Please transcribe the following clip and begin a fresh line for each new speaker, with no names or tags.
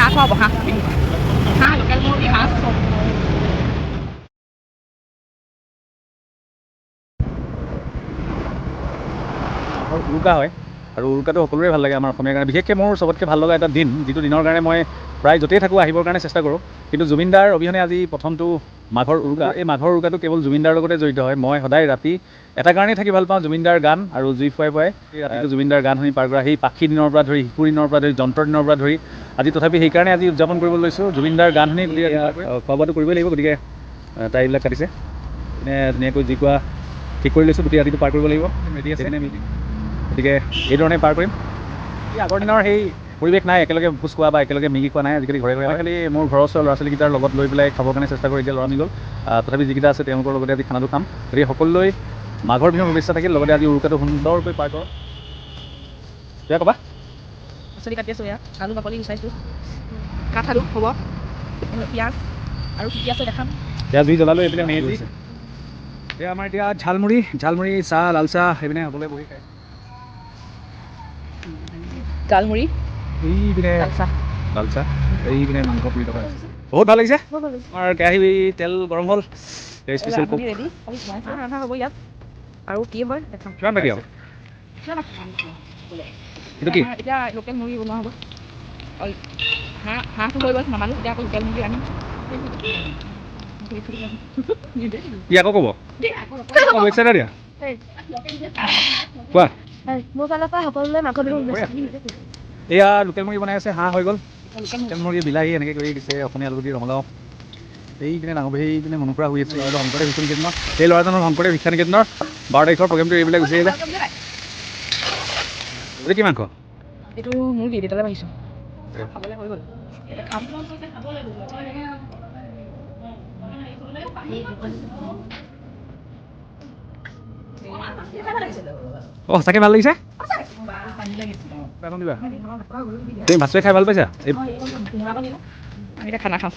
হাঁহ খুৱাব হাঁহ হাঁহ লোকেল মুৰ্গী হাঁহ চব
উৰুকা হয় আৰু উৰুকাটো সকলোৰে ভাল লাগে আমাৰ অসমীয়াৰ কাৰণে বিশেষকৈ মোৰ চবতকৈ ভাল লগা এটা দিন যিটো দিনৰ কাৰণে মই প্ৰায় য'তেই থাকোঁ আহিবৰ কাৰণে চেষ্টা কৰোঁ কিন্তু জুবিনদাৰ অবিহনে আজি প্ৰথমটো মাঘৰ উৰুকা এই মাঘৰ উৰুকাটো কেৱল জুবিনদাৰ লগতে জড়িত হয় মই সদায় ৰাতি এটা কাৰণেই থাকি ভাল পাওঁ জুবিনদাৰ গান আৰু জুই ফুৱাই ফুৱাই এই ৰাতিটো জুবিনদাৰ গান শুনি পাৰ কৰা সেই পাখি দিনৰ পৰা ধৰি শিশু দিনৰ পৰা ধৰি যন্ত্ৰ দিনৰ পৰা ধৰি আজি তথাপি সেইকাৰণে আজি উদযাপন কৰিব লৈছোঁ জুবিনদাৰ গান শুনি খোৱা বোৱাটো কৰিবই লাগিব গতিকে তাই এইবিলাক কাটিছে ধুনীয়াকৈ যি কোৱা ঠিক কৰি লৈছোঁ গোটেই ৰাতিটো পাৰ কৰিব লাগিব ৰেডি আছে গতিকে এইধৰণে পাৰ কৰিম এই আগৰ দিনৰ সেই পৰিৱেশ নাই একেলগে ভোজ খোৱা বা একেলগে মেগি খোৱা নাই আজিকালি ঘৰে ঘৰে খালি মোৰ ঘৰৰ ওচৰৰ ল'ৰা ছোৱালীকেইটাৰ লগত লৈ পেলাই খাবৰ কাৰণে চেষ্টা কৰি এতিয়া ল'ৰা মিল তথাপি যিকেইটা আছে তেওঁলোকৰ লগতে আজি খানাটো খাম গতিকে সকলোলৈ মাঘৰ বিহুৰ শুভেচ্ছা থাকিল লগতে আজি উৰুকাটো সুন্দৰকৈ পাৰ কৰক এয়া ক'বা
পাচলি কাটি আছোঁ এয়া আলু বাকলি গুচাইছোঁ কাঠ আলু হ'ব পিঁয়াজ আৰু কি কি আছে দেখাম
এয়া জুই জ্বলালোঁ এইপিনে মেজি এয়া আমাৰ এতিয়া ঝালমুড়ি চাহ লাল চাহ সেইপিনে সকলোৱে বহি খায়
জালমুড়ি
এইপিনে লাল চাহ এইপিনে মাংস পুৰি থকা বহুত ভাল লাগিছে আমাৰ কেৰাহী তেল গৰম হ'ল স্পেচিয়েল কুক
ৰেডি ৰন্ধা হ'ব ইয়াত আৰু কি হয় দেখাম
কিমান বাকী আৰু এইটো কি
এতিয়া লোকেল মুৰ্গী বনোৱা হ'ব হাঁহটো হৈ গ'ল নামানো এতিয়া আকৌ লোকেল মুৰ্গী আনিম
ই আকৌ ক'ব এক্সাইটেড দিয়া কোৱা
মোৰ ফালৰ পৰা সকলোলৈ মাঘৰ বিহু
এয়া লোকেল মুৰ্গী বনাই আছে হাঁহ হৈ গ'ল লোকেল মুৰ্গী বিলাহী এনেকৈ কৰি দিছে অসমীয়া আলুগুটি ৰঙালাও এইপিনে ডাঙৰ সেইপিনে মনৰ পৰা শুই আছে আৰু শংকৰদেৱ শিক্ষা নিকেতনৰ সেই ল'ৰাজনৰ শংকৰদেৱ শিক্ষা নিকেতনৰ 12 তাৰিখৰ প্ৰগ্ৰেমটো এইবিলাক গুচি আহিলে এইটো কি মাংস
এইটো মুৰ্গী দেউতালৈ মাৰিছোঁ খাবলৈ হৈ গ'ল
অঁ সঁচাকৈ ভাল লাগিছে তুমি ভাত খাই ভাল পাইছা
এতিয়া খানা খাওঁ